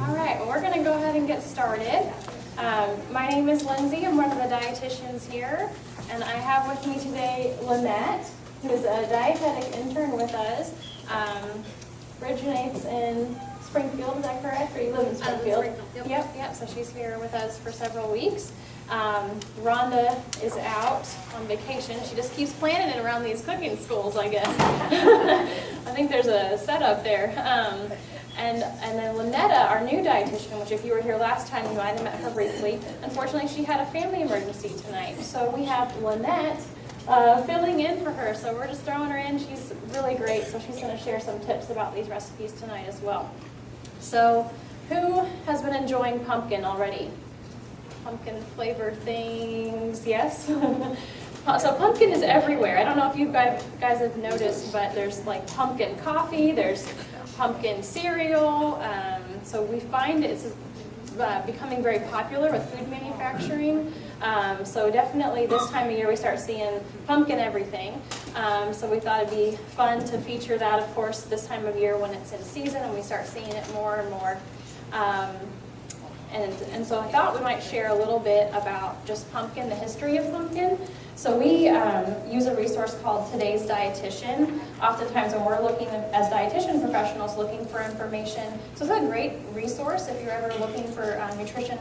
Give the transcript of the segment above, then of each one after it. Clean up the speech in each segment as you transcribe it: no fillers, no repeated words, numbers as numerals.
All right, well, we're going to go ahead and get started. My name is Lindsay. I'm one of the dietitians here, and I have with me today Lynette, who is a dietetic intern with us. Originates in Springfield, is that correct? Or you live in Springfield? Yep. So she's here with us for several weeks. Rhonda is out on vacation. She just keeps planning it around these cooking schools, I guess. I think there's a setup there. And then Lynetta, our new dietitian, which if you were here last time, you might have met her briefly. Unfortunately, she had a family emergency tonight. So we have Lynette filling in for her. So we're just throwing her in. She's really great. So she's going to share some tips about these recipes tonight as well. So who has been enjoying pumpkin already? Pumpkin flavored things, yes? So pumpkin is everywhere. I don't know if you guys have noticed, but there's like pumpkin coffee, there's pumpkin cereal. So we find it's becoming very popular with food manufacturing. So definitely this time of year we start seeing pumpkin everything. So we thought it'd be fun to feature that, of course, this time of year when it's in season and we start seeing it more and more. And so I thought we might share a little bit about just pumpkin, the history of pumpkin. So we use a resource called Today's Dietitian. Oftentimes when we're looking as dietitian professionals looking for information. So it's a great resource if you're ever looking for nutrition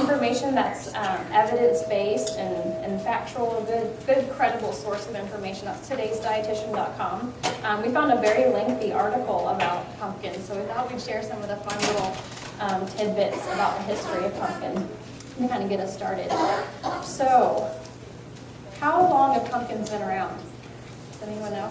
information that's evidence-based and factual, a good credible source of information. That's todaysdietitian.com. We found a very lengthy article about pumpkin, so we thought we'd share some of the fun little tidbits about the history of pumpkin and kind of get us started. So, how long have pumpkins been around? Does anyone know?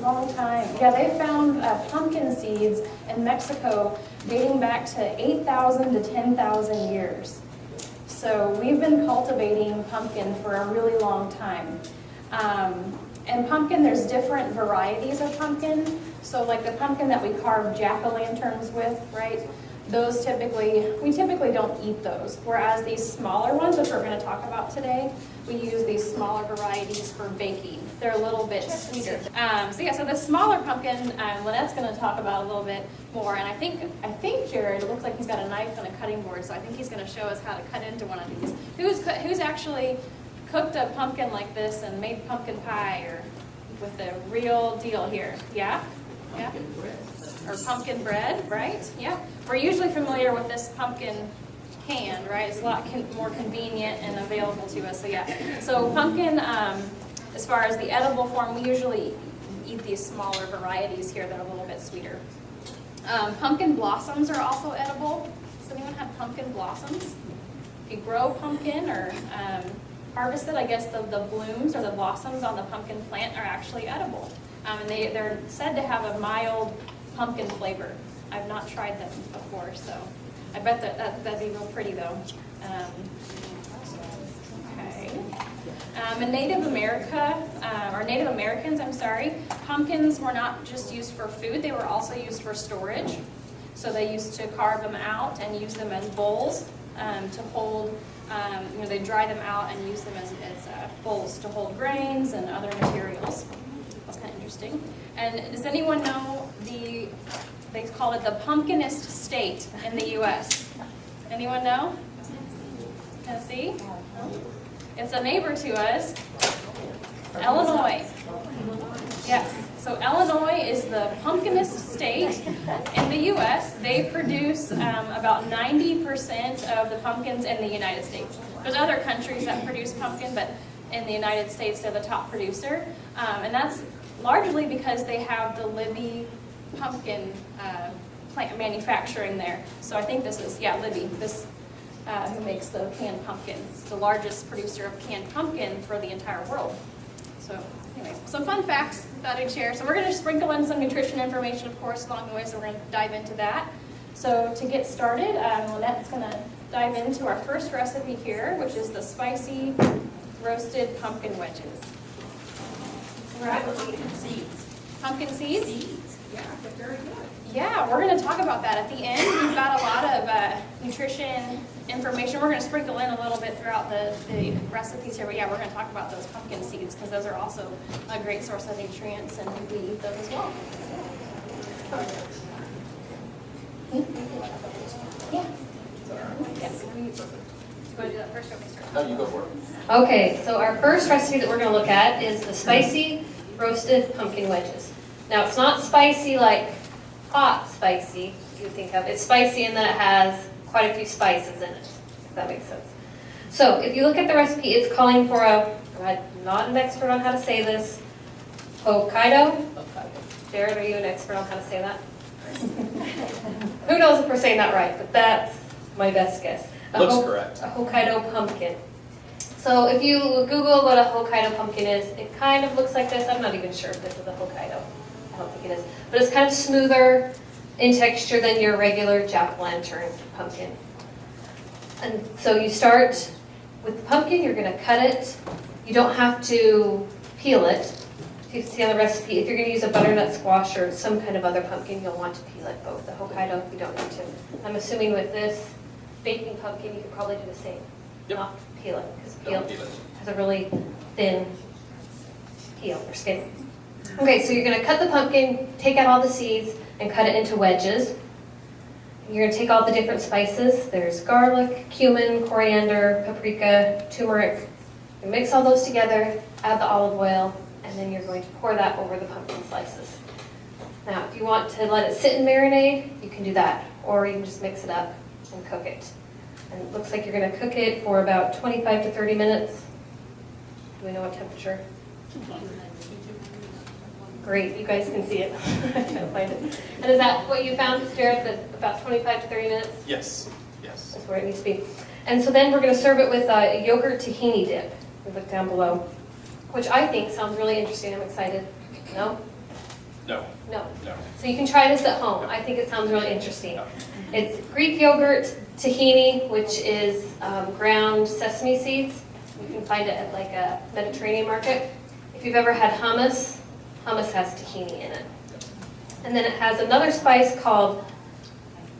Long time. Yeah, they found pumpkin seeds in Mexico dating back to 8,000 to 10,000 years. So we've been cultivating pumpkin for a really long time. And pumpkin, there's different varieties of pumpkin. So like the pumpkin that we carve jack-o'-lanterns with, right? Those we typically don't eat those. Whereas these smaller ones, which we're going to talk about today, we use these smaller varieties for baking. They're a little bit sweeter. So the smaller pumpkin, Lynette's going to talk about a little bit more. And I think Jared, it looks like he's got a knife and a cutting board, so I think he's going to show us how to cut into one of these. Who's actually cooked a pumpkin like this and made pumpkin pie or with the real deal here? Yeah? Yeah? Or pumpkin bread, right? Yeah. We're usually familiar with this pumpkin can, right? It's a lot more convenient and available to us. So yeah. So pumpkin, as far as the edible form, we usually eat these smaller varieties here that are a little bit sweeter. Pumpkin blossoms are also edible. Does anyone have pumpkin blossoms? If you grow pumpkin or harvest it, I guess the blooms or the blossoms on the pumpkin plant are actually edible. And they're said to have a mild pumpkin flavor. I've not tried them before, so I bet that'd be real pretty though. Okay. In Native America, or Native Americans, pumpkins were not just used for food, they were also used for storage. So they used to carve them out and use them as bowls to hold, they dry them out and use them as bowls to hold grains and other materials. That's kind of interesting. And does anyone know they call it the pumpkinest state in the U.S.? Anyone know? Tennessee? No? It's a neighbor to us, Illinois. Yes. So Illinois is the pumpkinest state in the U.S. They produce about 90% of the pumpkins in the United States. There's other countries that produce pumpkin, but in the United States they're the top producer. And that's largely because they have the Libby pumpkin plant manufacturing there. So I think this is, Libby, who makes the canned pumpkin. It's the largest producer of canned pumpkin for the entire world. So anyway, some fun facts that I'd share. So we're going to sprinkle in some nutrition information, of course, along the way, so we're going to dive into that. So to get started, Lynette's going to dive into our first recipe here, which is the spicy roasted pumpkin wedges. Right. Pumpkin seeds. Pumpkin seeds? Seeds. Yeah, they're very good. Yeah, we're going to talk about that at the end. We've got a lot of nutrition information. We're going to sprinkle in a little bit throughout the recipes here. But yeah, we're going to talk about those pumpkin seeds because those are also a great source of nutrients and we eat those as well. first or Mr.? No, you go for it. Okay, so our first recipe that we're going to look at is the spicy roasted pumpkin wedges. Now, it's not spicy like hot spicy you think of. It's spicy in that it has quite a few spices in it, if that makes sense. So, if you look at the recipe, it's calling for I'm not an expert on how to say this, Hokkaido. Jared, are you an expert on how to say that? Who knows if we're saying that right, but that's my best guess. Looks correct. A Hokkaido pumpkin. So if you Google what a Hokkaido pumpkin is, it kind of looks like this. I'm not even sure if this is a Hokkaido. I don't think it is. But it's kind of smoother in texture than your regular jack-o'-lantern pumpkin. And so you start with the pumpkin. You're going to cut it. You don't have to peel it. If you see on the recipe, if you're going to use a butternut squash or some kind of other pumpkin, you'll want to peel it. But with the Hokkaido, you don't need to. I'm assuming with this baking pumpkin, you could probably do the same. Yep. Not peel it, because Don't peel peel it. has a really thin peel or skin. Okay, so you're going to cut the pumpkin, take out all the seeds, and cut it into wedges. You're going to take all the different spices. There's garlic, cumin, coriander, paprika, turmeric. You mix all those together, add the olive oil, and then you're going to pour that over the pumpkin slices. Now, if you want to let it sit and marinate, you can do that, or you can just mix it up and cook it. And it looks like you're going to cook it for about 25 to 30 minutes. Do we know what temperature? Great, you guys can see it. I can't find it. And is that what you found, Jared, that about 25 to 30 minutes? Yes, yes. That's where it needs to be. And so then we're going to serve it with a yogurt tahini dip. We look down below, which I think sounds really interesting. I'm excited. No? No, No. no. So you can try this at home. I think it sounds really interesting. It's Greek yogurt, tahini, which is ground sesame seeds. You can find it at like a Mediterranean market. If you've ever had hummus, hummus has tahini in it. And then it has another spice called,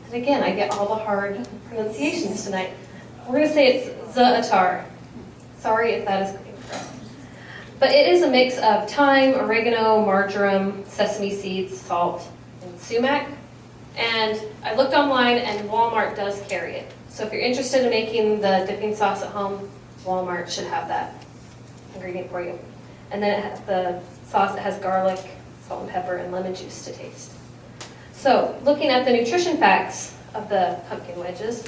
and again, I get all the hard pronunciations tonight. We're going to say it's za'atar. Sorry if that is incorrect. But it is a mix of thyme, oregano, marjoram, sesame seeds, salt, and sumac. And I looked online, and Walmart does carry it. So if you're interested in making the dipping sauce at home, Walmart should have that ingredient for you. And then it has the sauce that has garlic, salt and pepper, and lemon juice to taste. So looking at the nutrition facts of the pumpkin wedges,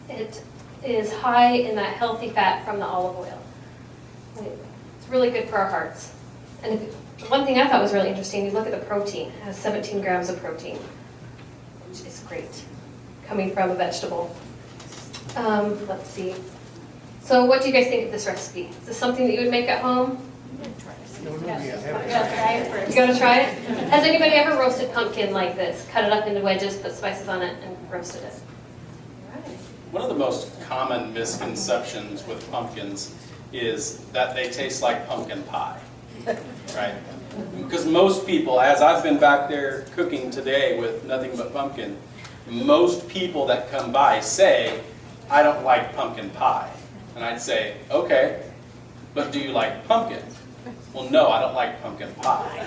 it is high in that healthy fat from the olive oil. It's really good for our hearts. And one thing I thought was really interesting, you look at the protein. It has 17 grams of protein, which is great, coming from a vegetable. Let's see. So what do you guys think of this recipe? Is this something that you would make at home? You gotta try it first. You gotta try it? Has anybody ever roasted pumpkin like this? Cut it up into wedges, put spices on it, and roasted it? All right. One of the most common misconceptions with pumpkins is that they taste like pumpkin pie, right? Because most people, as I've been back there cooking today with nothing but pumpkin, most people that come by say, I don't like pumpkin pie. And I'd say, okay, but do you like pumpkin? Well, no, I don't like pumpkin pie.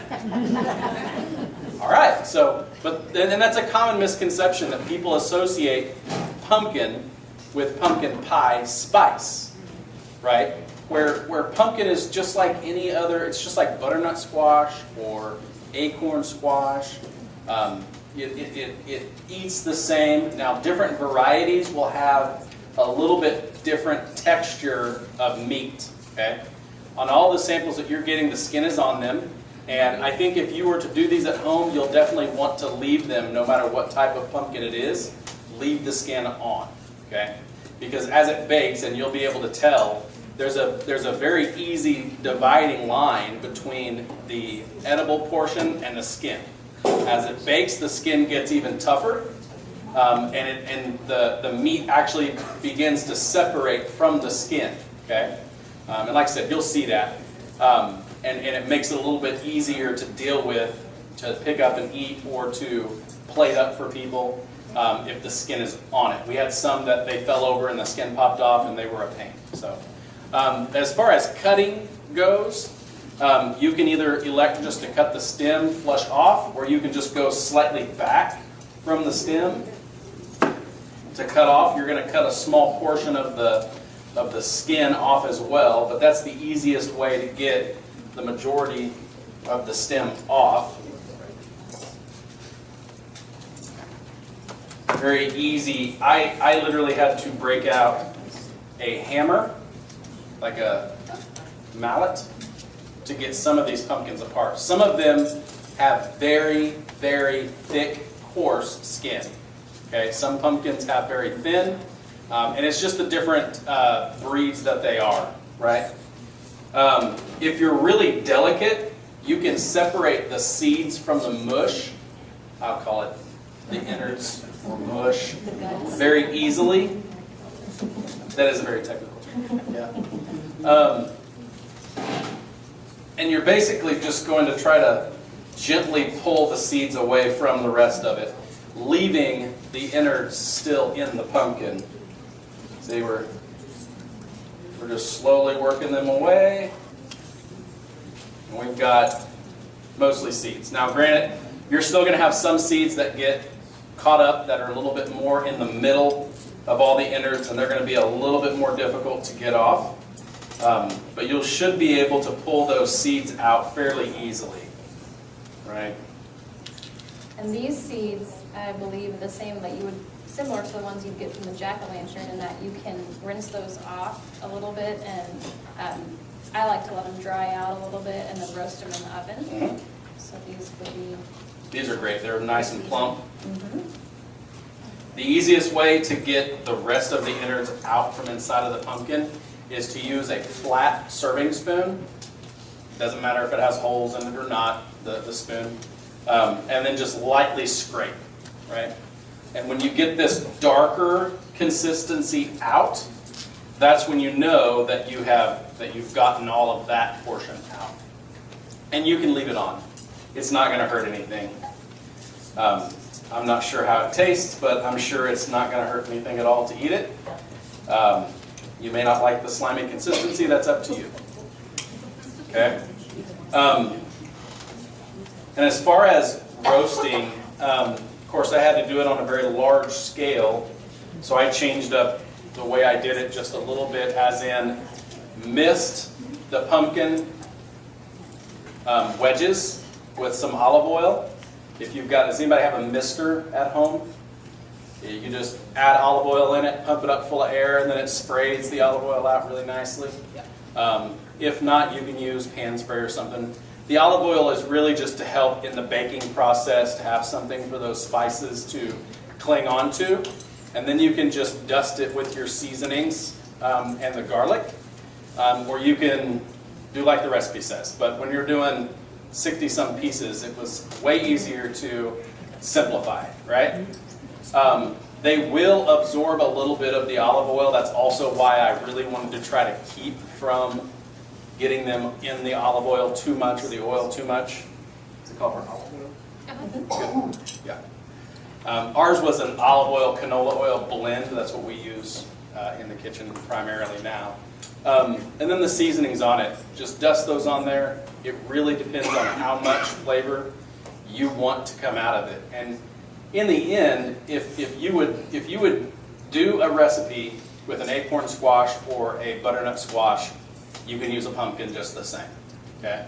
All right, so, but then that's a common misconception that people associate pumpkin with pumpkin pie spice, right? Where pumpkin is just like any other, it's just like butternut squash or acorn squash. It eats the same. Now, different varieties will have a little bit different texture of meat, okay? On all the samples that you're getting, the skin is on them. And I think if you were to do these at home, you'll definitely want to leave them, no matter what type of pumpkin it is, leave the skin on, okay? Because as it bakes, and you'll be able to tell, there's a very easy dividing line between the edible portion and the skin. As it bakes, the skin gets even tougher, and the meat actually begins to separate from the skin, okay? And like I said, you'll see that. And it makes it a little bit easier to deal with, to pick up and eat, or to plate up for people if the skin is on it. We had some that they fell over and the skin popped off and they were a pain. So as far as cutting goes, you can either elect just to cut the stem flush off, or you can just go slightly back from the stem to cut off. You're going to cut a small portion of of the skin off as well, but that's the easiest way to get the majority of the stem off. Very easy. I literally had to break out a hammer, like a mallet, to get some of these pumpkins apart. Some of them have very, very thick, coarse skin. Okay, some pumpkins have very thin, and it's just the different breeds that they are, right? If you're really delicate, you can separate the seeds from the mush. I'll call it the innards or mush very easily. That is a very technical term. Yeah. And you're basically just going to try to gently pull the seeds away from the rest of it, leaving the innards still in the pumpkin. See, we're just slowly working them away. And we've got mostly seeds. Now, granted, you're still going to have some seeds that get caught up that are a little bit more in the middle of all the innards, and they're going to be a little bit more difficult to get off. But you should be able to pull those seeds out fairly easily, right? And these seeds, I believe, are the same that you would, similar to the ones you'd get from the jack-o'-lantern, in that you can rinse those off a little bit, and I like to let them dry out a little bit and then roast them in the oven. Mm-hmm. So these would be... These are great. They're nice and plump. Mm-hmm. The easiest way to get the rest of the innards out from inside of the pumpkin is to use a flat serving spoon. Doesn't matter if it has holes in it or not, the spoon. And then just lightly scrape, right? And when you get this darker consistency out, that's when you know that you've gotten all of that portion out. And you can leave it on. It's not going to hurt anything. I'm not sure how it tastes, but I'm sure it's not going to hurt anything at all to eat it. You may not like the slimy consistency. That's up to you. Okay? And as far as roasting, of course, I had to do it on a very large scale, so I changed up the way I did it just a little bit, as in mist the pumpkin wedges with some olive oil. If you've got, does anybody have a mister at home? You just add olive oil in it, pump it up full of air, and then it sprays the olive oil out really nicely. If not, you can use pan spray or something. The olive oil is really just to help in the baking process, to have something for those spices to cling onto. And then you can just dust it with your seasonings and the garlic. Or you can do like the recipe says. But when you're doing 60-some pieces, it was way easier to simplify, right? They will absorb a little bit of the olive oil. That's also why I really wanted to try to keep from getting them in the olive oil too much or the oil too much. Is it called for olive oil? Good. Yeah. Ours was an olive oil, canola oil blend. That's what we use in the kitchen primarily now. And then the seasonings on it. Just dust those on there. It really depends on how much flavor you want to come out of it. And in the end, if you would do a recipe with an acorn squash or a butternut squash, you can use a pumpkin just the same. Okay.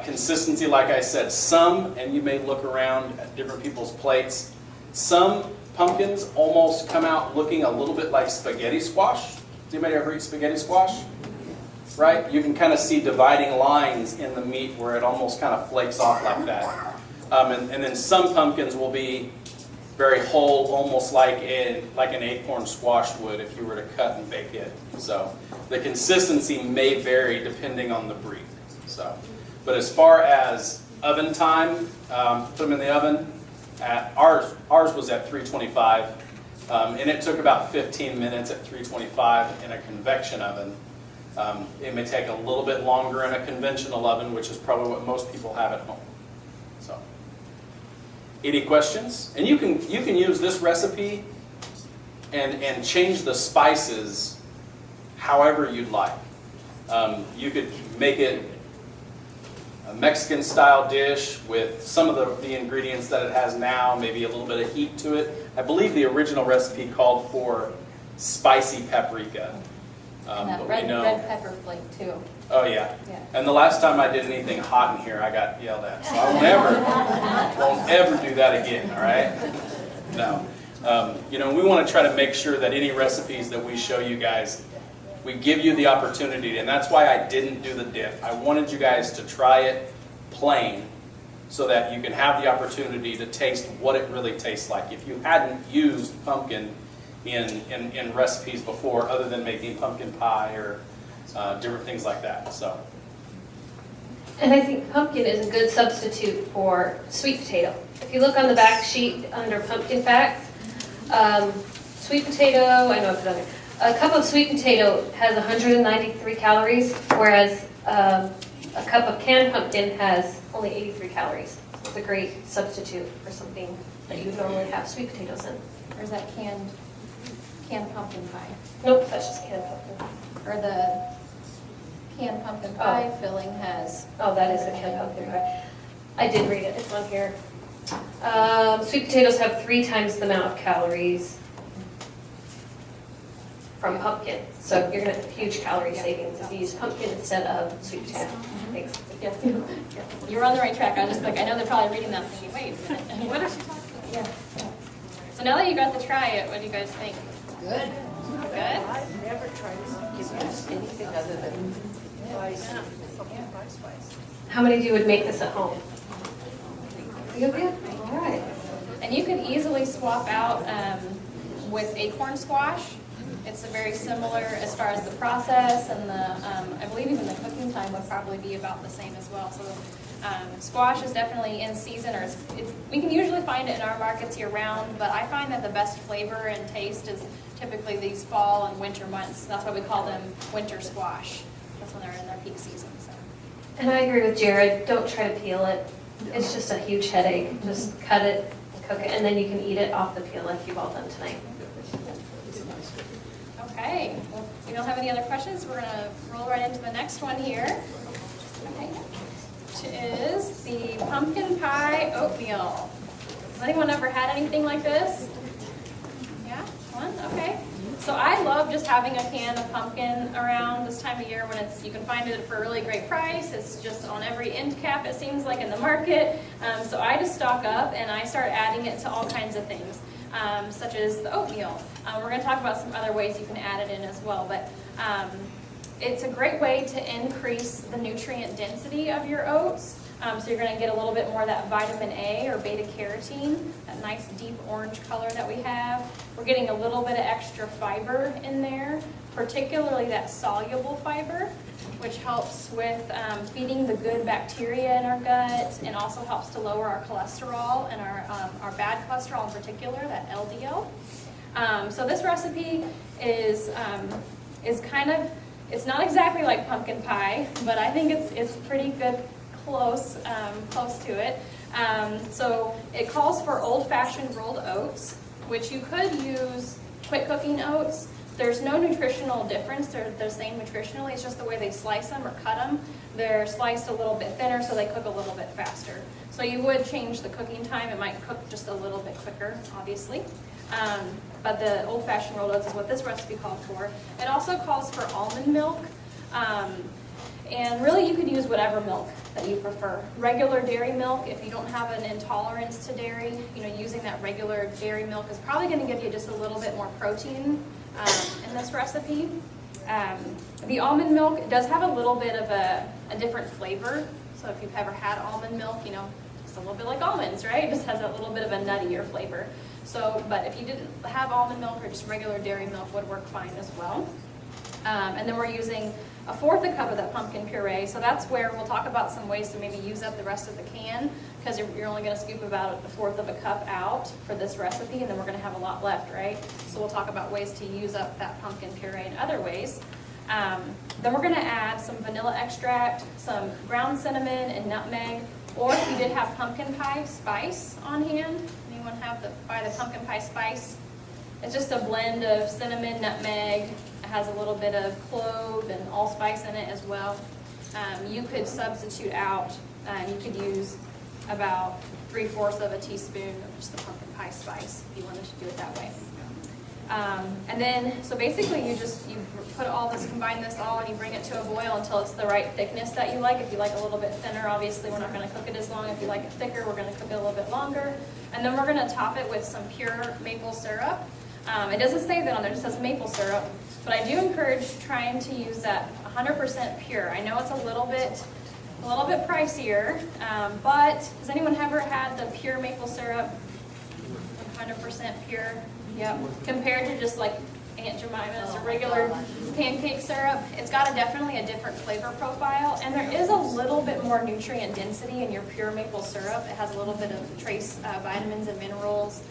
Consistency, like I said, some, and you may look around at different people's plates, some pumpkins almost come out looking a little bit like spaghetti squash. Does anybody ever eat spaghetti squash? Right? You can kind of see dividing lines in the meat where it almost kind of flakes off like that. And then some pumpkins will be very whole, almost like an acorn squash would if you were to cut and bake it. So the consistency may vary depending on the breed. So, but as far as oven time, put them in the oven. Ours was at 325, and it took about 15 minutes at 325 in a convection oven. It may take a little bit longer in a conventional oven, which is probably what most people have at home. So, any questions? And you can use this recipe and change the spices however you'd like. You could make it a Mexican-style dish with some of the ingredients that it has now, maybe a little bit of heat to it. I believe the original recipe called for spicy paprika. And that But red we know. pepper flake too. Oh, yeah. Yeah. And the last time I did anything hot in here, I got yelled at. So I won't ever do that again, all right? No. We want to try to make sure that any recipes that we show you guys, we give you the opportunity. And that's why I didn't do the dip. I wanted you guys to try it plain so that you can have the opportunity to taste what it really tastes like. If you hadn't used pumpkin in recipes before, other than making pumpkin pie or different things like that. So. And I think pumpkin is a good substitute for sweet potato. If you look on the back sheet under pumpkin facts, sweet potato, I know it's on there. A cup of sweet potato has 193 calories, whereas a cup of canned pumpkin has only 83 calories. So it's a great substitute for something that you would normally have sweet potatoes in. Or is that canned pumpkin pie? Nope, that's just canned pumpkin. Or the canned pumpkin pie filling has. Oh, that is the canned pumpkin pie. I did read it, it's on here. Sweet potatoes have 3 times the amount of calories from pumpkin. So you're gonna have huge calorie savings if you use pumpkin instead of sweet potato. Thanks. Yes, you're on the right track. I was just like, I know they're probably reading that thinking, wait a minute, what is she talking about? Yeah. So now that you got to try it, what do you guys think? Good. Good? I've never tried to use anything other than pumpkin pie spice. How many of you would make this at home? You good? All right. And you could easily swap out with acorn squash. It's very similar as far as the process, and I believe even the cooking time would probably be about the same as well. So squash is definitely in season, or we can usually find it in our markets year round, but I find that the best flavor and taste is typically these fall and winter months. That's why we call them winter squash. That's when they're in their peak season. So. And I agree with Jared. Don't try to peel it. It's just a huge headache. Just cut it, cook it, and then you can eat it off the peel like you've all done tonight. Okay, well, if you don't have any other questions, we're going to roll right into the next one here, okay, which is the pumpkin pie oatmeal. Has anyone ever had anything like this? Yeah, one? Okay. So I love just having a can of pumpkin around this time of year when you can find it for a really great price. It's just on every end cap, it seems like, in the market. So I just stock up and I start adding it to all kinds of things. Such as the oatmeal. We're going to talk about some other ways you can add it in as well, but it's a great way to increase the nutrient density of your oats. So you're going to get a little bit more of that vitamin A or beta carotene, that nice deep orange color that we have. We're getting a little bit of extra fiber in there, particularly that soluble fiber, which helps with feeding the good bacteria in our gut, and also helps to lower our cholesterol and our bad cholesterol in particular, that LDL. So this recipe is kind of, it's not exactly like pumpkin pie, but I think it's pretty good, close to it. So it calls for old-fashioned rolled oats, which you could use quick cooking oats. There's no nutritional difference. They're the same nutritionally. It's just the way they slice them or cut them. They're sliced a little bit thinner so they cook a little bit faster. So you would change the cooking time. It might cook just a little bit quicker, obviously. But the old-fashioned rolled oats is what this recipe calls for. It also calls for almond milk. And really you could use whatever milk that you prefer. Regular dairy milk, if you don't have an intolerance to dairy, using that regular dairy milk is probably going to give you just a little bit more protein in this recipe. The almond milk does have a little bit of a different flavor. So if you've ever had almond milk, just a little bit like almonds, right? It just has a little bit of a nuttier flavor. So, but if you didn't have almond milk or just regular dairy milk would work fine as well. And then we're using 1/4 cup of that pumpkin puree. So that's where we'll talk about some ways to maybe use up the rest of the can, because you're only going to scoop about 1/4 cup out for this recipe, and then we're going to have a lot left, right? So we'll talk about ways to use up that pumpkin puree in other ways. Then we're going to add some vanilla extract, some ground cinnamon and nutmeg, or if you did have pumpkin pie spice on hand. Anyone buy the pumpkin pie spice? It's just a blend of cinnamon, nutmeg. It has a little bit of clove and allspice in it as well. You could substitute out, you could use about 3/4 of a teaspoon of just the pumpkin pie spice if you wanted to do it that way. And then, so basically you put all this, combine this all, and you bring it to a boil until it's the right thickness that you like. If you like a little bit thinner, obviously we're not gonna cook it as long. If you like it thicker, we're gonna cook it a little bit longer. And then we're gonna top it with some pure maple syrup. It doesn't say that on there, it just says maple syrup. But I do encourage trying to use that 100% pure. I know it's a little bit pricier, but has anyone ever had the pure maple syrup? 100% pure, yep. Compared to just like Aunt Jemima's or regular pancake syrup, it's got definitely a different flavor profile, and there is a little bit more nutrient density in your pure maple syrup. It has a little bit of trace vitamins and minerals,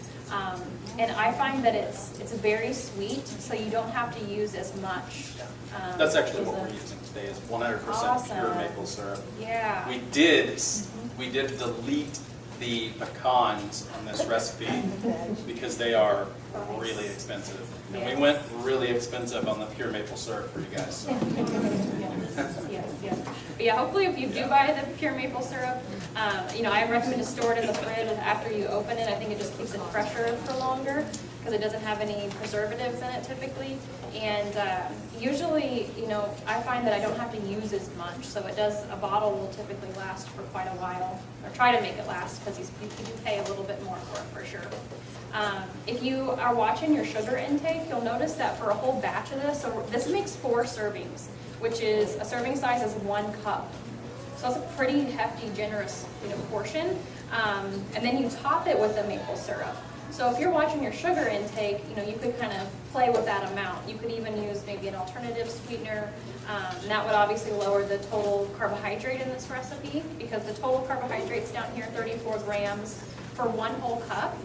and I find that it's very sweet, so you don't have to use as much. That's actually what we're using today is 100% pure maple syrup. Yeah. We did delete the pecans on this recipe because they are really expensive. And we went really expensive on the pure maple syrup for you guys. So. Yes. But yeah, hopefully if you do buy the pure maple syrup, I recommend to store it in the fridge after you open it. I think it just keeps it fresher for longer because it doesn't have any preservatives in it typically. And usually, I find that I don't have to use as much. So a bottle will typically last for quite a while, or try to make it last because you do pay a little bit more for it for sure. If you are watching your sugar intake, you'll notice that for a whole batch of this, so this makes 4 servings, which is a serving size is 1 cup. So it's a pretty hefty, generous portion. And then you top it with the maple syrup. So if you're watching your sugar intake, you could kind of play with that amount. You could even use maybe an alternative sweetener. And that would obviously lower the total carbohydrate in this recipe because the total carbohydrates down here, 34 grams for 1 whole cup.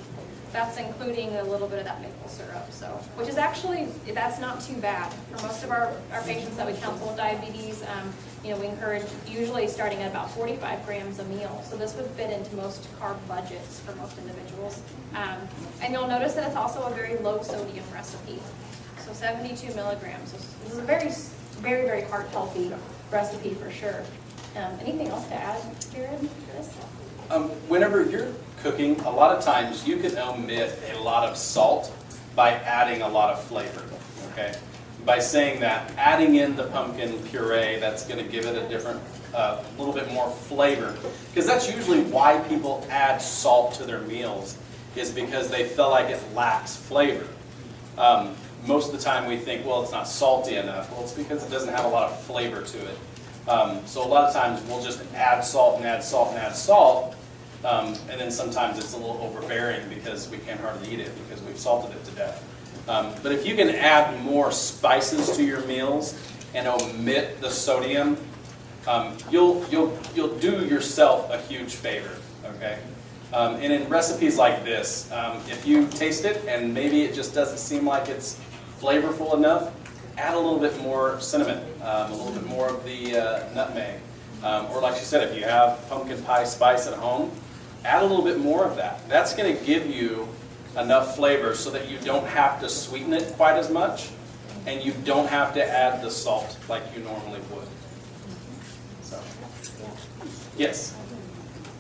That's including a little bit of that maple syrup, so which is actually, that's not too bad. For most of our patients that we counsel with diabetes, we encourage usually starting at about 45 grams a meal. So this would fit into most carb budgets for most individuals. And you'll notice that it's also a very low sodium recipe. So 72 milligrams. So this is a very, very, very heart healthy recipe for sure. Anything else to add, Jared, to this? Whenever you're cooking, a lot of times you can omit a lot of salt by adding a lot of flavor, okay? By saying that, adding in the pumpkin puree, that's going to give it a different, little bit more flavor. Because that's usually why people add salt to their meals, is because they feel like it lacks flavor. Most of the time we think, well, it's not salty enough. Well, it's because it doesn't have a lot of flavor to it. So a lot of times we'll just add salt and add salt and add salt, and then sometimes it's a little overbearing because we can't hardly eat it because we've salted it to death. But if you can add more spices to your meals and omit the sodium, you'll do yourself a huge favor. Okay, and in recipes like this, if you taste it and maybe it just doesn't seem like it's flavorful enough, add a little bit more cinnamon, a little bit more of the nutmeg. Or like she said, if you have pumpkin pie spice at home, add a little bit more of that. That's going to give you enough flavor so that you don't have to sweeten it quite as much, and you don't have to add the salt like you normally would. So, yes?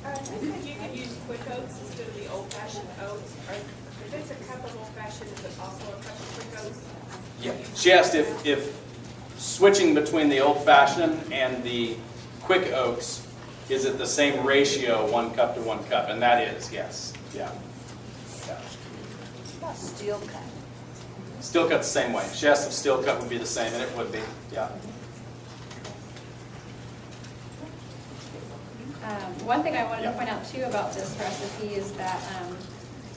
I think you could use quick oats instead of the old-fashioned oats. If it's a cup of old-fashioned, is it also a cup of quick oats? Yeah. She asked if switching between the old-fashioned and the quick oats, is it the same ratio, 1 cup to 1 cup? And that is, yes. Yeah. What about steel cut? Steel cut the same way. She asked if steel cut would be the same, and it would be. Yeah. One thing I wanted to point out too about this recipe is that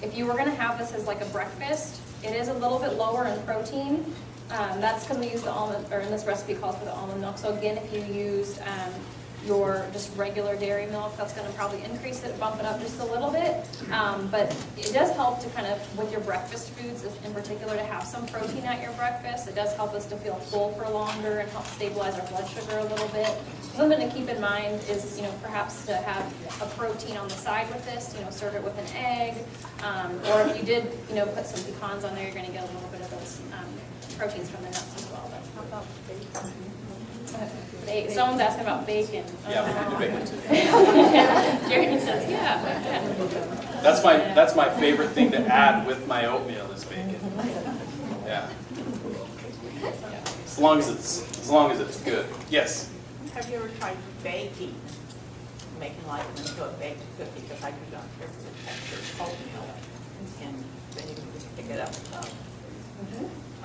if you were going to have this as like a breakfast, it is a little bit lower in protein. That's because we use the almond, or in this recipe calls for the almond milk. So again, if you used your just regular dairy milk, that's going to probably increase it, bump it up just a little bit. But it does help to kind of, with your breakfast foods in particular, to have some protein at your breakfast. It does help us to feel full for longer and help stabilize our blood sugar a little bit. Something to keep in mind is, perhaps to have a protein on the side with this, serve it with an egg. Or if you did, put some pecans on there, you're going to get a little bit of those proteins from the nuts as well. But how about bacon? Someone's asking about bacon. Yeah, we can do bacon too. Jeremy says, yeah. That's my favorite thing to add with my oatmeal is bacon. Yeah. As long as it's good. Yes. Have you ever tried baking? Making like into a baked cookie, because I do not care for the texture of oatmeal. And then you can just pick it up.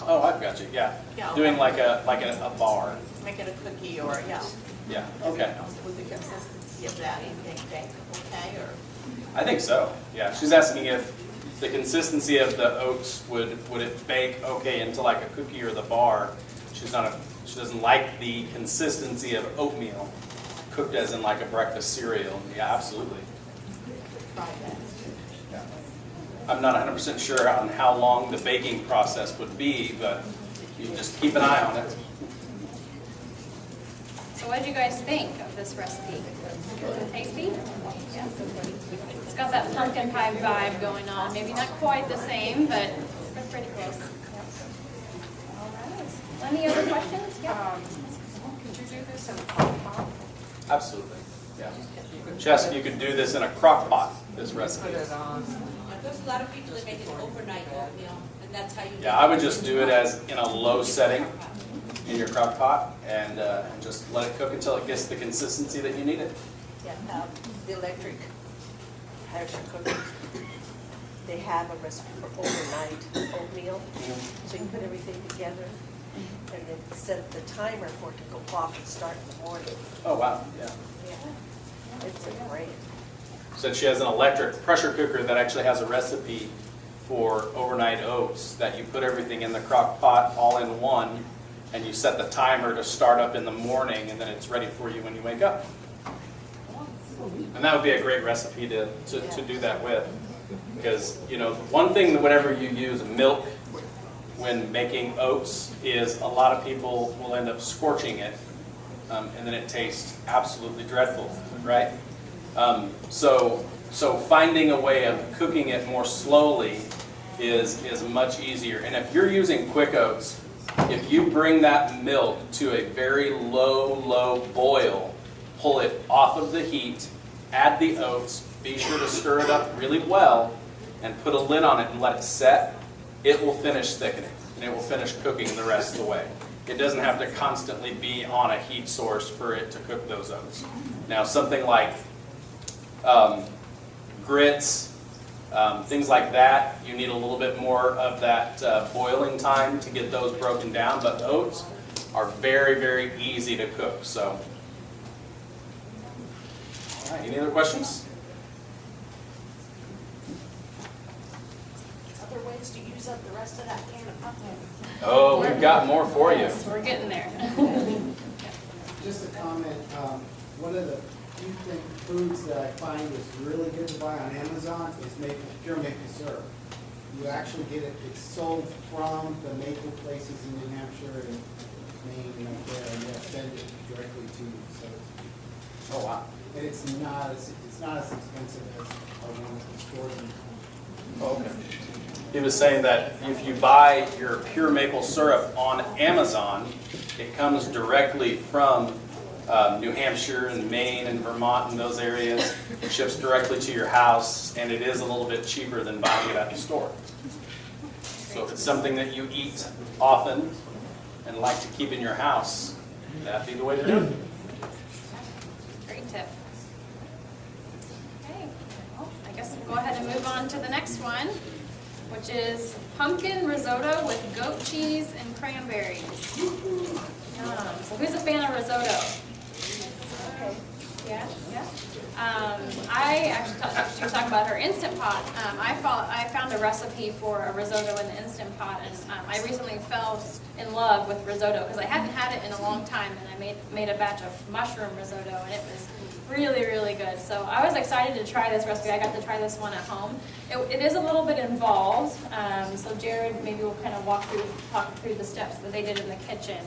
Oh, I've got you. Yeah. Yeah, Doing okay. like a bar. Make it a cookie or, yeah. Yeah. Okay. With the consistency of that, you think bake okay, or? I think so. Yeah. She's asking if the consistency of the oats would it bake okay into like a cookie or the bar. She doesn't like the consistency of oatmeal cooked as in like a breakfast cereal. Yeah, absolutely. Try that. Yeah. I'm not 100% sure on how long the baking process would be, but you just keep an eye on it. So what did you guys think of this recipe? Tasty? Yeah. It's got that pumpkin pie vibe going on. Maybe not quite the same, but pretty close. All right. Any other questions? Yeah. Could you do this in a crock pot? Absolutely. Yeah. Jess, if you could do this in a crock pot, this recipe. Put it on. There's a lot of people that make it overnight oatmeal, and that's how you. Yeah, I would just do it as in a low setting in your crock pot and just let it cook until it gets the consistency that you need it. Yeah, the electric pressure cooker, they have a recipe for overnight oatmeal, so you can put everything together and then set the timer for it to go off and start in the morning. Oh, wow. Yeah. Yeah, it's great. Said she has an electric pressure cooker that actually has a recipe for overnight oats that you put everything in the crock pot all in one and you set the timer to start up in the morning and then it's ready for you when you wake up. And that would be a great recipe to do that with. Because, you know, one thing that whenever you use milk when making oats is a lot of people will end up scorching it and then it tastes absolutely dreadful, right? So finding a way of cooking it more slowly is much easier. And if you're using quick oats, if you bring that milk to a very low boil, pull it off of the heat, add the oats, be sure to stir it up really well, and put a lid on it and let it set, it will finish thickening and it will finish cooking the rest of the way. It doesn't have to constantly be on a heat source for it to cook those oats. Now something like grits, things like that, you need a little bit more of that boiling time to get those broken down, but oats are very easy to cook. So, all right, any other questions? Other ways to use up the rest of that can of pumpkin. Oh, we've got more for you. Yes, we're getting there. Just a comment, one of the few foods that I find is really good to buy on Amazon is pure maple syrup. You actually get it, it's sold from the maple places in New Hampshire and Maine and up there, and they'll send it directly to you. So, Oh, wow. and it's not as expensive as our one at the store. Oh, okay. He was saying that if you buy your pure maple syrup on Amazon, it comes directly from New Hampshire and Maine and Vermont and those areas. It ships directly to your house, and it is a little bit cheaper than buying it at the store. So if it's something that you eat often and like to keep in your house, that'd be the way to do it. Great tip. Okay, well, I guess we'll go ahead and move on to the next one, which is pumpkin risotto with goat cheese and cranberries. So who's a fan of risotto? Yeah, yeah. I actually she was talking about her Instant Pot. I found a recipe for a risotto in the Instant Pot, and I recently fell in love with risotto because I hadn't had it in a long time, and I made a batch of mushroom risotto, and it was really good. So I was excited to try this recipe. I got to try this one at home. It is a little bit involved, so Jared maybe will kind of talk through the steps that they did in the kitchen.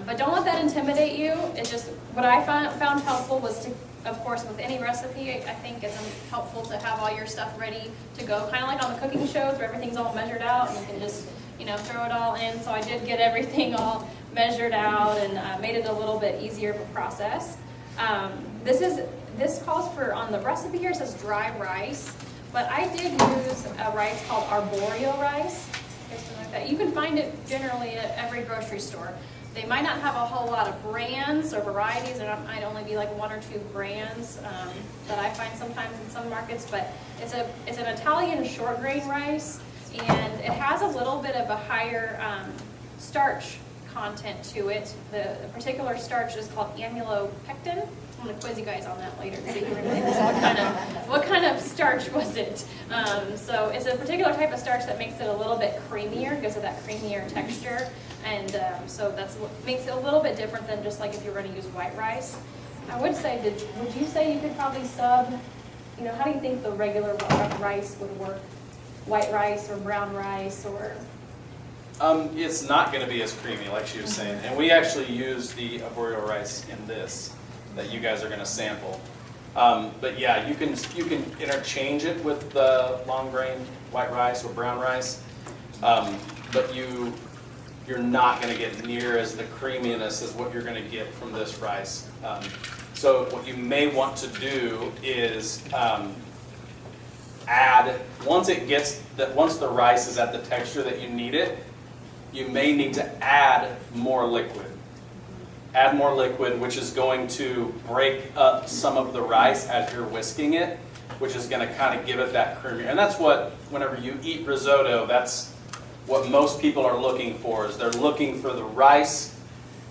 But don't let that intimidate you. It's just what I found helpful was to, of course, with any recipe, I think it's helpful to have all your stuff ready to go. Kind of like on the cooking shows where everything's all measured out and you can just, throw it all in. So I did get everything measured out and made it a little bit easier of a process. This calls for, on the recipe here, it says dry rice, but I did use a rice called arboreal rice. something like that. You can find it generally at every grocery store. They might not have a whole lot of brands or varieties. There might only be like 1 or 2 brands that I find sometimes in some markets. But it's an Italian short grain rice, and it has a little bit of a higher starch content to it. The particular starch is called amylopectin. I'm going to quiz you guys on that later. So you can remember what kind of starch was it? So it's a particular type of starch that makes it a little bit creamier, gives it that creamier texture. And so that's what makes it a little bit different than just like if you were going to use white rice. I would say, would you say you could probably sub, how do you think the regular rice would work? White rice or brown rice or? It's not going to be as creamy like she was saying. And we actually use the arboreal rice in this that you guys are going to sample. But yeah, you can interchange it with the long grain white rice or brown rice. But you're not going to get near as the creaminess as what you're going to get from this rice. So what you may want to do is add, once the rice is at the texture that you need it, you may need to add more liquid. Add more liquid, which is going to break up some of the rice as you're whisking it, which is going to kind of give it that creamy. And that's what, whenever you eat risotto, that's what most people are looking for, is they're looking for the rice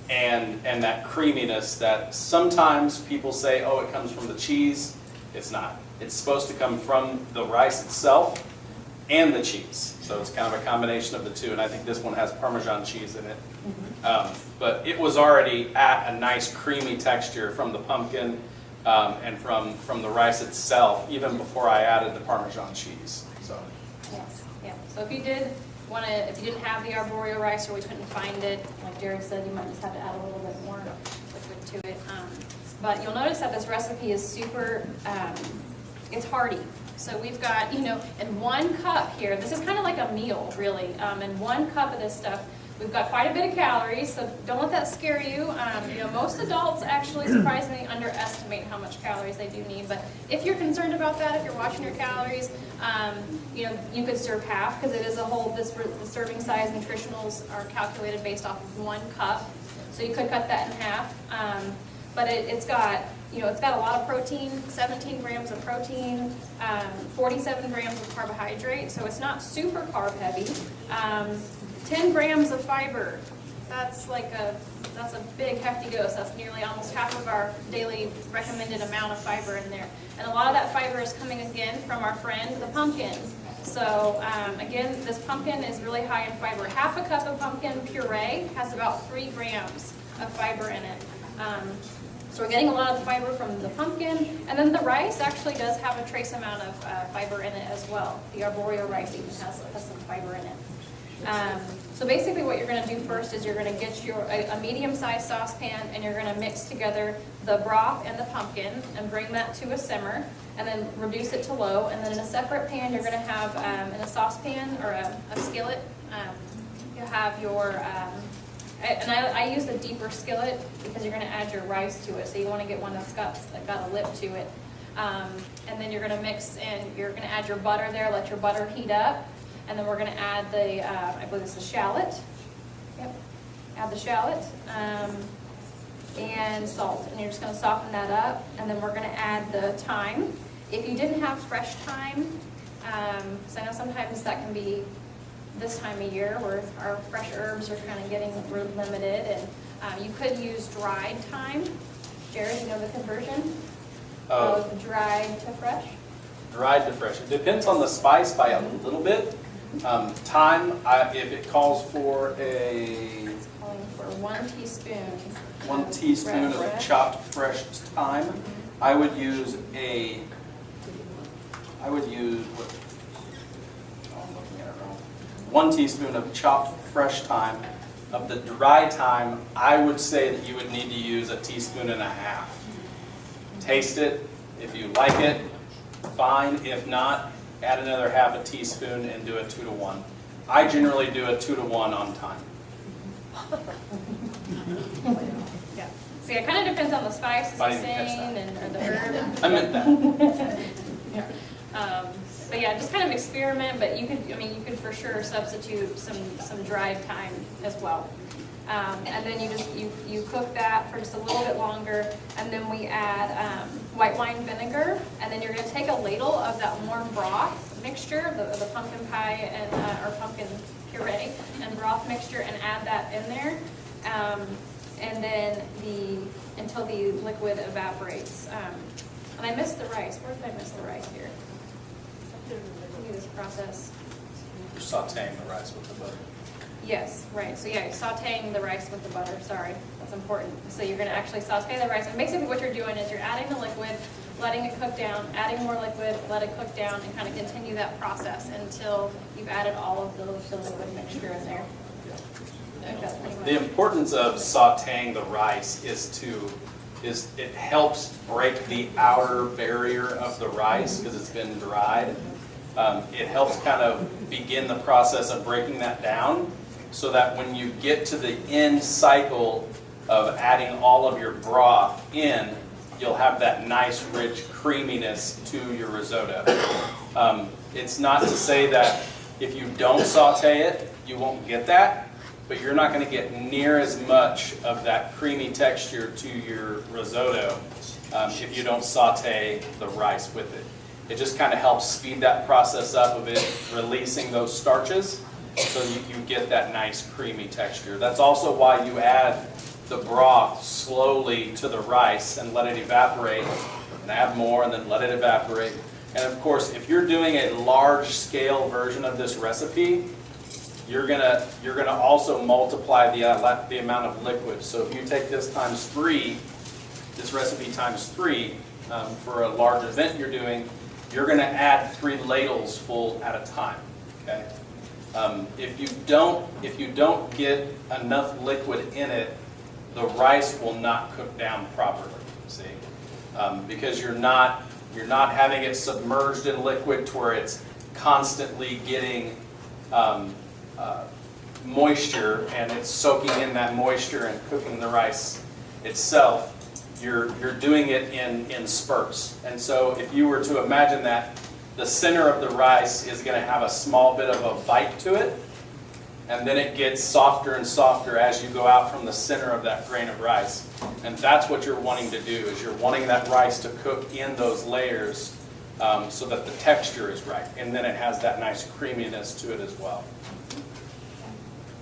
and that creaminess that sometimes people say, oh, it comes from the cheese. It's not. It's supposed to come from the rice itself and the cheese. So it's kind of a combination of the two, and I think this one has Parmesan cheese in it. But it was already at a nice creamy texture from the pumpkin and from the rice itself, even before I added the Parmesan cheese. So. Yes. Yeah. So if you didn't have the arboreal rice or we couldn't find it, like Jared said, you might just have to add a little bit more liquid to it. But you'll notice that this recipe is super, it's hearty. So we've got, in 1 cup here, this is kind of like a meal, really. In 1 cup of this stuff, we've got quite a bit of calories, so don't let that scare you. Most adults actually surprisingly underestimate how much calories they do need. But if you're concerned about that, if you're watching your calories, you could serve half, because it is a whole, the serving size nutritionals are calculated based off of 1 cup. So you could cut that in half. But it's got a lot of protein, 17 grams of protein, 47 grams of carbohydrate, so it's not super carb heavy. 10 grams of fiber, that's a big hefty dose. That's nearly almost half of our daily recommended amount of fiber in there. And a lot of that fiber is coming again from our friend, the pumpkin. So again, this pumpkin is really high in fiber. Half a cup of pumpkin puree has about 3 grams of fiber in it. So we're getting a lot of the fiber from the pumpkin, and then the rice actually does have a trace amount of fiber in it as well. The arboreal rice even has some fiber in it. So basically what you're going to do first is you're going to get a medium-sized saucepan, and you're going to mix together the broth and the pumpkin and bring that to a simmer, and then reduce it to low. And then in a separate pan, you're going to have, in a saucepan or a skillet, you'll have your... And I use a deeper skillet because you're going to add your rice to it. So you want to get one that's got a lip to it. And then you're going to mix and you're going to add your butter there. Let your butter heat up. And then we're going to add I believe it's the shallot. Yep. Add the shallot and salt. And you're just going to soften that up. And then we're going to add the thyme. If you didn't have fresh thyme, because I know sometimes that can be this time of year where our fresh herbs are kind of getting limited, and you could use dried thyme. Jared, you know the conversion of dried to fresh? Dried to fresh. It depends on the spice by a little bit. Thyme, if it calls for It's calling for 1 teaspoon. 1 teaspoon of chopped fresh thyme, I would use what? 1 teaspoon of chopped fresh thyme. Of the dry thyme, I would say that you would need to use 1.5 teaspoons. Taste it. If you like it, fine. If not, add another 1/2 teaspoon and do a 2 to 1. I generally do a 2 to 1 on thyme. Yeah. See, it kind of depends on the spice, as I you're didn't catch saying, or the herb. I meant that. But yeah, just kind of experiment, but you could for sure substitute some dried thyme as well. And then you cook that for just a little bit longer, and then we add white wine vinegar, and then you're going to take a ladle of that warm broth mixture, the pumpkin pie and or pumpkin puree and broth mixture, and add that in there, and then until the liquid evaporates. And I missed the rice. Where did I miss the rice here? Do this process. You're sauteing the rice with the butter. Yes, right. So yeah, sauteing the rice with the butter. Sorry, that's important. So you're going to actually saute the rice. And basically what you're doing is you're adding the liquid, letting it cook down, adding more liquid, let it cook down, and kind of continue that process until you've added all of the liquid mixture in there. I think that's pretty much The importance of sauteing the rice is it helps break the outer barrier of the rice because it's been dried. It helps kind of begin the process of breaking that down so that when you get to the end cycle of adding all of your broth in, you'll have that nice rich creaminess to your risotto. It's not to say that if you don't saute it, you won't get that, but you're not going to get near as much of that creamy texture to your risotto if you don't saute the rice with it. It just kind of helps speed that process up of it, releasing those starches, so you get that nice creamy texture. That's also why you add the broth slowly to the rice and let it evaporate, and add more and then let it evaporate. And of course, if you're doing a large scale version of this recipe, you're gonna also multiply the amount of liquid. So if you take this times 3, this recipe times 3 for a large event you're doing, you're going to add 3 ladles full at a time. Okay. If you don't get enough liquid in it, the rice will not cook down properly. See, because you're not having it submerged in liquid to where it's constantly getting moisture and it's soaking in that moisture and cooking the rice itself. You're doing it in spurts. And so if you were to imagine that the center of the rice is going to have a small bit of a bite to it, and then it gets softer and softer as you go out from the center of that grain of rice. And that's what you're wanting to do, is you're wanting that rice to cook in those layers so that the texture is right. And then it has that nice creaminess to it as well.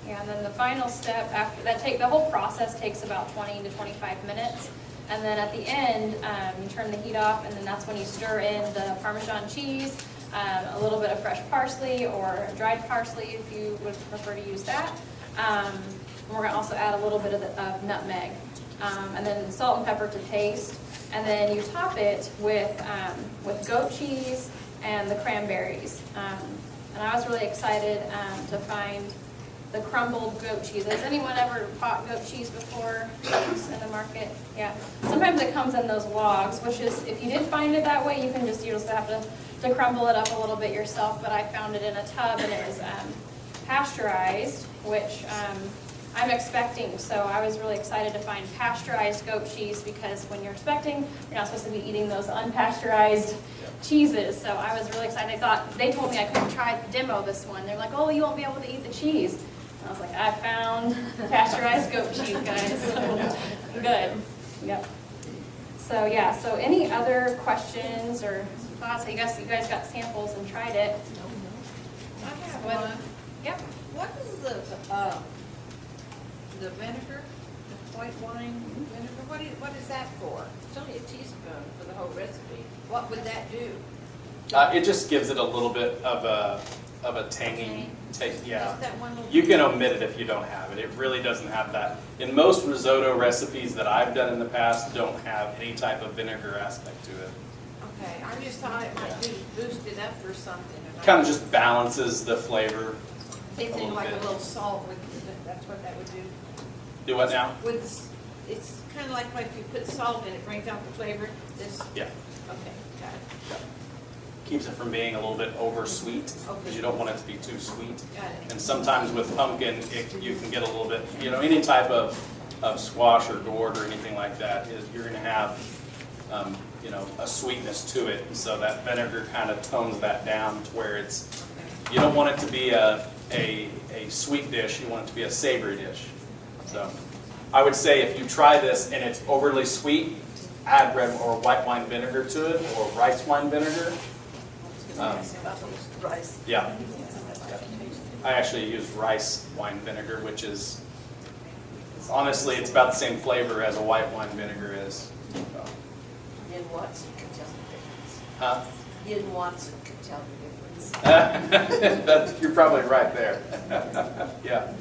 Yeah, and then the final step after that, the whole process takes about 20 to 25 minutes. And then at the end, you turn the heat off, and then that's when you stir in the Parmesan cheese, a little bit of fresh parsley or dried parsley if you would prefer to use that. And we're going to also add a little bit of nutmeg. And then salt and pepper to taste. And then you top it with goat cheese and the cranberries. And I was really excited to find the crumbled goat cheese. Has anyone ever bought goat cheese before in the market? Yeah. Sometimes it comes in those logs, which is, if you did find it that way, you just have to crumble it up a little bit yourself. But I found it in a tub, and it was pasteurized, which I'm expecting. So I was really excited to find pasteurized goat cheese, because when you're expecting, you're not supposed to be eating those unpasteurized cheeses. So I was really excited. They told me I couldn't try demo this one. They're like, oh, you won't be able to eat the cheese. I was like, I found pasteurized goat cheese, guys. So, good. Yep. So yeah. So any other questions or thoughts? You guys got samples and tried it. I have What- one. Yep. What is the vinegar, the white wine vinegar, what is that for? It's only a teaspoon for the whole recipe. What would that do? It just gives it a little bit of a tangy taste. Yeah. Just that one little. You can omit it if you don't have it. It really doesn't have that. In most risotto recipes that I've done in the past, don't have any type of vinegar aspect to it. Okay, I just thought it might boost it up or something. Kind of just balances the flavor. Anything like a little salt, that's what that would do. Do what now? It's kind of like if you put salt in, it brings out the flavor. Yeah. Okay, got it. Keeps it from being a little bit over sweet, Okay. because you don't want it to be too sweet. Got it. And sometimes with pumpkin, you can get a little bit, any type of squash or gourd or anything like that, you're going to have, you know, a sweetness to it. And so that vinegar kind of tones that down to where it's, you don't want it to be a sweet dish, you want it to be a savory dish. So I would say if you try this and it's overly sweet, add red or white wine vinegar to it, or rice wine vinegar. Rice. Yeah. I actually use rice wine vinegar, which is, honestly, it's about the same flavor as a white wine vinegar is. So. Ian Watson can tell the difference. Huh? Ian Watson can tell the difference. You're probably right there. Yeah.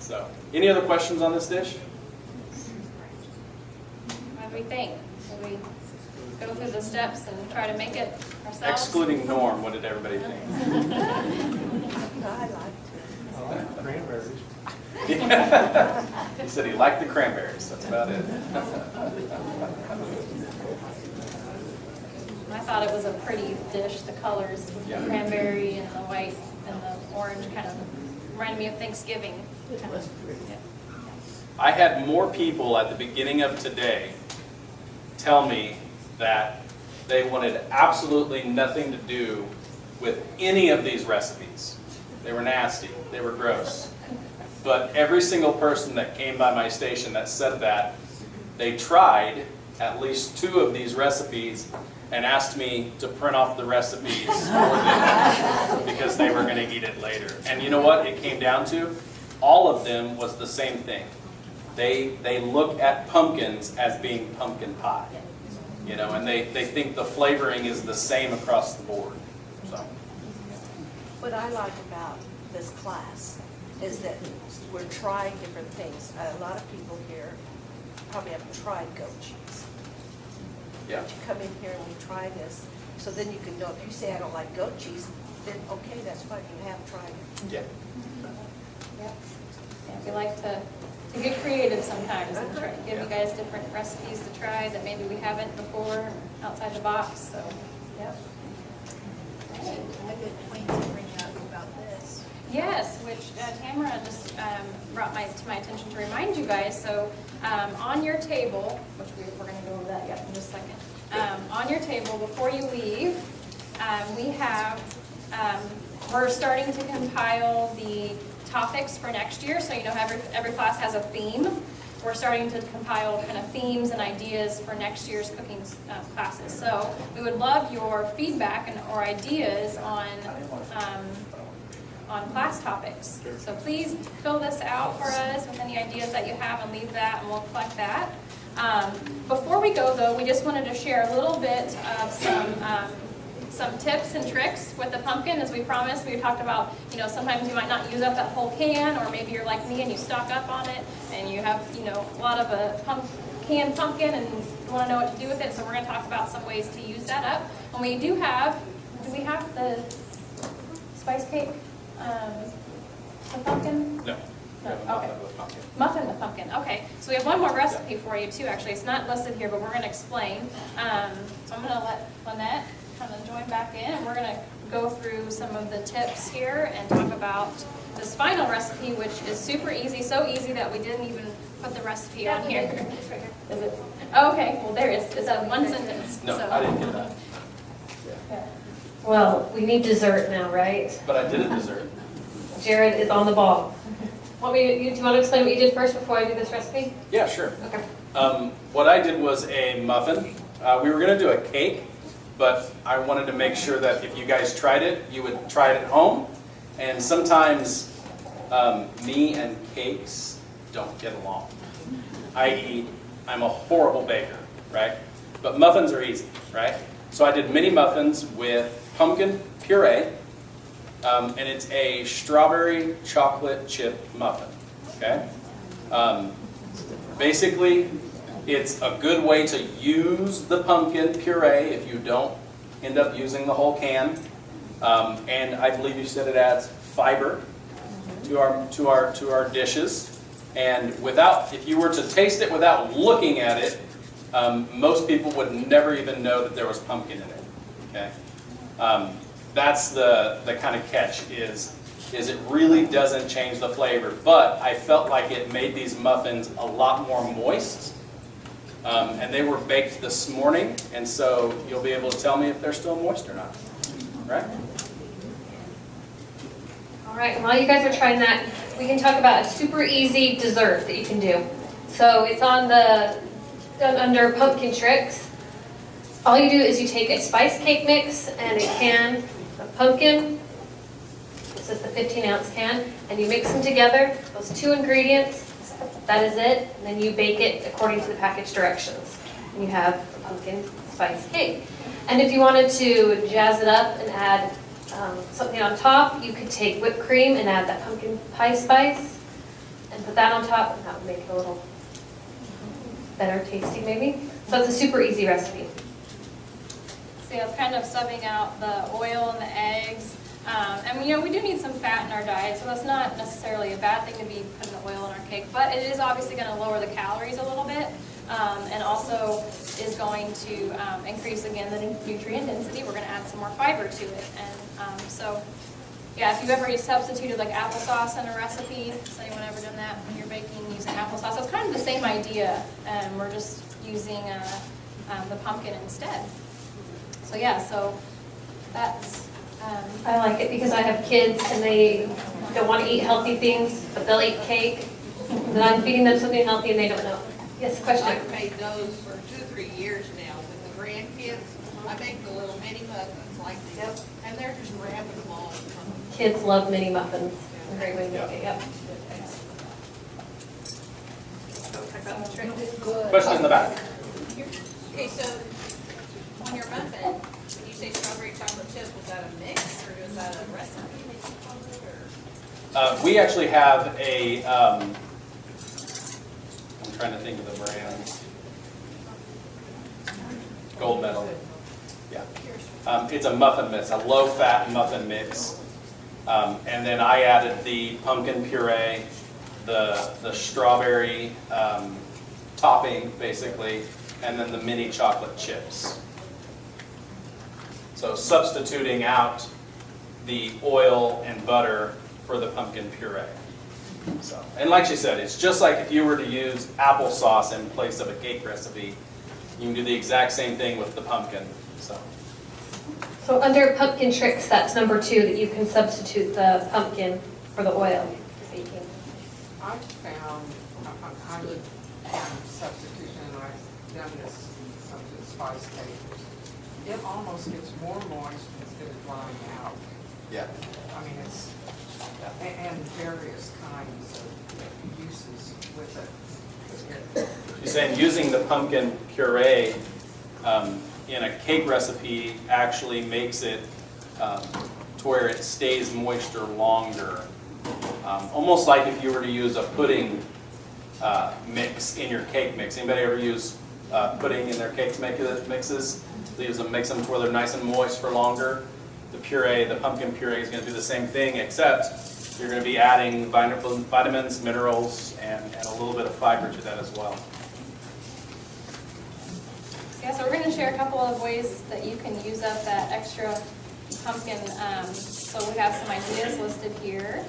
So, any other questions on this dish? What do we think? Should we go through the steps and try to make it ourselves? Excluding Norm, what did everybody think? I liked it. I like cranberries. He said he liked the cranberries. That's about it. I thought it was a pretty dish. The colors with Yeah. the cranberry and the white and the orange kind of reminded me of Thanksgiving. It was pretty. Yeah. I had more people at the beginning of today tell me that they wanted absolutely nothing to do with any of these recipes. They were nasty. They were gross. But every single person that came by my station that said that, they tried at least 2 of these recipes and asked me to print off the recipes for them because they were going to eat it later. And you know what it came down to? All of them was the same thing. They look at pumpkins as being pumpkin pie, you know, and they think the flavoring is the same across the board. So. What I like about this class is that we're trying different things. A lot of people here probably haven't tried goat cheese. Yeah. But you come in here and we try this, so then you can know, if you say I don't like goat cheese, then okay, that's fine, you have tried it. Yeah. Yeah, we like to get creative sometimes and try to give you guys different recipes to try that maybe we haven't before, outside the box, so, yep. Right. A good point to bring up about this. Yes, which Tamara just brought to my attention to remind you guys. So on your table, which we're going to go over that yet in just a second, on your table before you leave, we have, we're starting to compile the topics for next year. So you know every class has a theme. We're starting to compile kind of themes and ideas for next year's cooking classes. So we would love your feedback or ideas on class topics. So please fill this out for us with any ideas that you have and leave that and we'll collect that. Before we go though, we just wanted to share a little bit of some tips and tricks with the pumpkin. As we promised, we talked about, you know, sometimes you might not use up that whole can, or maybe you're like me and you stock up on it and you have, you know, a lot of canned pumpkin and you want to know what to do with it. So we're going to talk about some ways to use that up. And we do we have the spice cake? The pumpkin? No. Okay. Muffin with pumpkin. Okay. So we have one more recipe for you too, actually. It's not listed here, but we're going to explain. So I'm going to let Lynette kind of join back in, and we're going to go through some of the tips here and talk about this final recipe, which is super easy, so easy that we didn't even put the recipe on here. It's right here. Is it? Oh, okay. Well, there it is. It's a one sentence. No, so. I didn't get that. Yeah. Well, we need dessert now, right? But I did a dessert. Jared is on the ball. Do you want to explain what you did first before I do this recipe? Yeah, sure. Okay. What I did was a muffin. We were going to do a cake, but I wanted to make sure that if you guys tried it, you would try it at home. And sometimes me and cakes don't get along. i.e., I'm a horrible baker, right? But muffins are easy, right? So I did mini muffins with pumpkin puree, and it's a strawberry chocolate chip muffin, okay? Basically, it's a good way to use the pumpkin puree if you don't end up using the whole can. And I believe you said it adds fiber to our dishes. And if you were to taste it without looking at it, most people would never even know that there was pumpkin in it. Okay, that's the kind of catch is it really doesn't change the flavor. But I felt like it made these muffins a lot more moist. And they were baked this morning, and so you'll be able to tell me if they're still moist or not, right? All right, while you guys are trying that, we can talk about a super easy dessert that you can do. So it's on the, under pumpkin tricks. All you do is you take a spice cake mix and a can of pumpkin. This is the 15-ounce can, and you mix them together, those two ingredients. That is it, and then you bake it according to the package directions. And you have a pumpkin spice cake. And if you wanted to jazz it up and add something on top, you could take whipped cream and add that pumpkin pie spice and put that on top, and that would make it a little better tasting maybe. So it's a super easy recipe. So yeah, it's kind of subbing out the oil and the eggs. And we do need some fat in our diet, so that's not necessarily a bad thing to be putting oil in our cake, but it is obviously going to lower the calories a little bit, and also is going to increase, again, the nutrient density. We're going to add some more fiber to it. And so, yeah, if you've ever substituted like applesauce in a recipe, has anyone ever done that when you're baking using applesauce? So it's kind of the same idea, and we're just using the pumpkin instead. So yeah, so that's... I like it because I have kids and they don't want to eat healthy things, but they'll eat cake. And I'm feeding them something healthy and they don't know. Yes, question? I've made those for 2 or 3 years now with the grandkids. I make the little mini muffins like these, and they're just grabbing them all. Kids love mini muffins. A great way to make it, yep. Question in the back. Okay, so on your muffin, when you say strawberry chocolate chip, was that a mix or was that a recipe that you followed? We actually have a, I'm trying to think of the brand. Gold medal. Yeah. It's a muffin mix, a low-fat muffin mix. And then I added the pumpkin puree, the strawberry topping, basically, and then the mini chocolate chips. So substituting out the oil and butter for the pumpkin puree. So, and like she said, it's just like if you were to use applesauce in place of a cake recipe, you can do the exact same thing with the pumpkin. So under pumpkin tricks, that's number 2, that you can substitute the pumpkin for the oil for baking. I found, I would substitution, and I've done this with spice cake. It almost gets more moist instead of drying out. Yeah. I mean, it's, and various kinds of uses with it. She's saying using the pumpkin puree in a cake recipe actually makes it to where it stays moisture longer. Almost like if you were to use a pudding mix in your cake mix. Anybody ever use pudding in their cake mixes? They use them, mix them to where they're nice and moist for longer. The puree, the pumpkin puree is going to do the same thing, except you're going to be adding vitamins, minerals, and a little bit of fiber to that as well. Yeah, so we're going to share a couple of ways that you can use up that extra pumpkin. So we have some ideas listed here.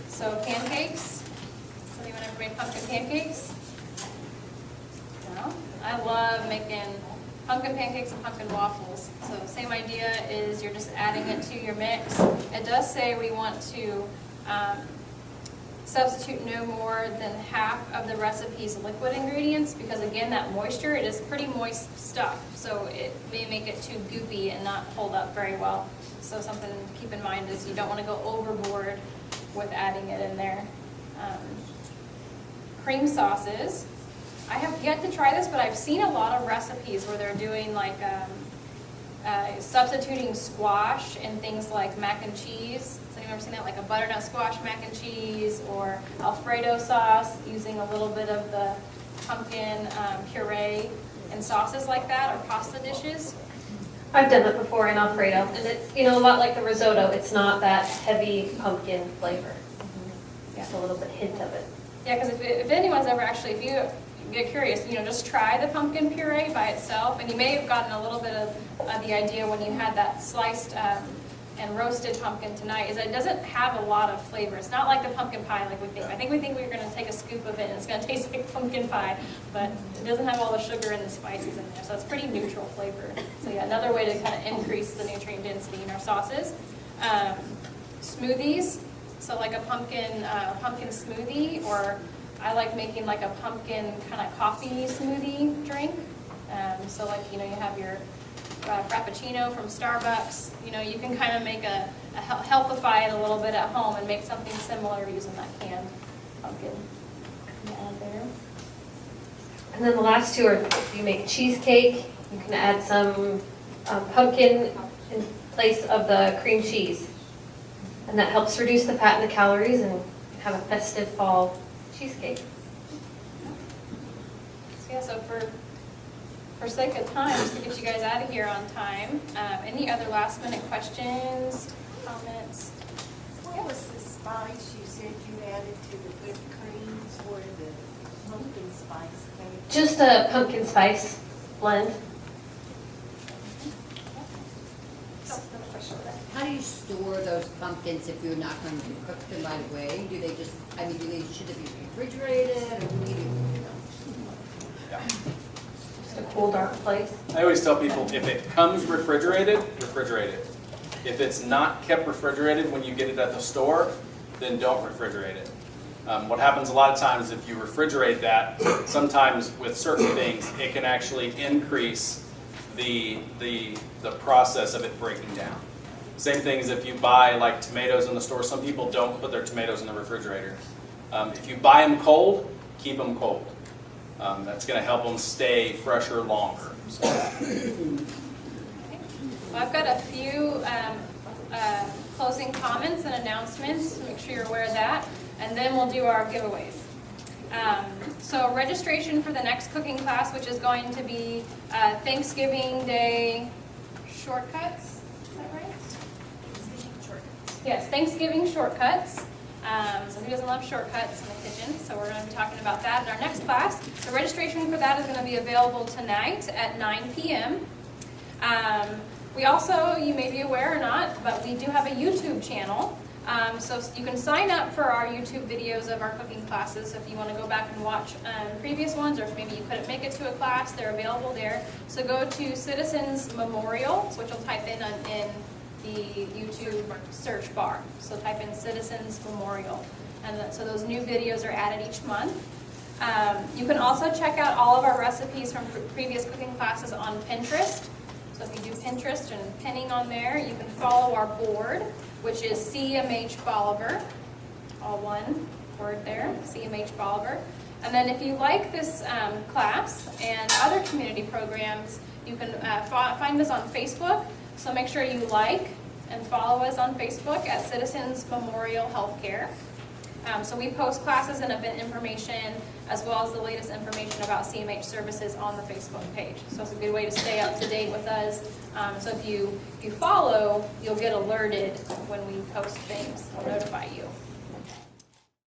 So pancakes. Has anyone ever made pumpkin pancakes? No? I love making pumpkin pancakes and pumpkin waffles. So same idea is you're just adding it to your mix. It does say we want to substitute no more than half of the recipe's liquid ingredients because again, that moisture, it is pretty moist stuff. So it may make it too goopy and not hold up very well. So something to keep in mind is you don't want to go overboard with adding it in there. Cream sauces. I have yet to try this, but I've seen a lot of recipes where they're doing like substituting squash in things like mac and cheese. Has anyone ever seen that? Like a butternut squash mac and cheese or Alfredo sauce using a little bit of the pumpkin puree and sauces like that, or pasta dishes. I've done that before in Alfredo, and it's a lot like the risotto. It's not that heavy pumpkin flavor. Just a little bit hint of it. Yeah, because if anyone's ever actually, if you get curious, just try the pumpkin puree by itself, and you may have gotten a little bit of the idea when you had that sliced and roasted pumpkin tonight is that it doesn't have a lot of flavor. It's not like the pumpkin pie like we think. I think we think we're going to take a scoop of it and it's going to taste like pumpkin pie, but it doesn't have all the sugar and the spices in there, so it's pretty neutral flavor. So yeah, another way to kind of increase the nutrient density in our sauces. Smoothies, so like a pumpkin smoothie, or I like making like a pumpkin kind of coffee smoothie drink. So like, you have your Frappuccino from Starbucks, you can kind of make healthify it a little bit at home and make something similar using that canned pumpkin. Add there. And then the last two are, if you make cheesecake, you can add some pumpkin in place of the cream cheese. And that helps reduce the fat and the calories and have a festive fall cheesecake. So yeah, so for sake of time, just to get you guys out of here on time, any other last minute questions, comments? What was the spice you said you added to the whipped creams or the pumpkin spice cake? Just a pumpkin spice blend. How do you store those pumpkins if you're not going to cook them right away? Do they just, should it be refrigerated or what do you do? Yeah. Just a cool, dark place. I always tell people, if it comes refrigerated, refrigerate it. If it's not kept refrigerated when you get it at the store, then don't refrigerate it. What happens a lot of times if you refrigerate that, sometimes with certain things, it can actually increase the process of it breaking down. Same thing as if you buy like tomatoes in the store. Some people don't put their tomatoes in the refrigerator. If you buy them cold, keep them cold. That's going to help them stay fresher longer. So. Well, I've got a few closing comments and announcements to make sure you're aware of that, and then we'll do our giveaways. So registration for the next cooking class, which is going to be Thanksgiving Day shortcuts. Is that right? Yes, Thanksgiving shortcuts. So who doesn't love shortcuts in the kitchen? So we're going to be talking about that in our next class. The registration for that is going to be available tonight at 9 p.m. We also, you may be aware or not, but we do have a YouTube channel. So you can sign up for our YouTube videos of our cooking classes. So if you want to go back and watch previous ones, or if maybe you couldn't make it to a class, they're available there. So go to Citizens Memorial, which you'll type in the YouTube search bar. So type in Citizens Memorial. And so those new videos are added each month. You can also check out all of our recipes from previous cooking classes on Pinterest. So if you do Pinterest and pinning on there, you can follow our board, which is CMH Bolivar. All one word there, CMH Bolivar. And then if you like this class and other community programs, you can find us on Facebook. So make sure you like and follow us on Facebook at Citizens Memorial Healthcare. So we post classes and event information as well as the latest information about CMH services on the Facebook page. So it's a good way to stay up to date with us. So if you follow, you'll get alerted when we post things. We'll notify you.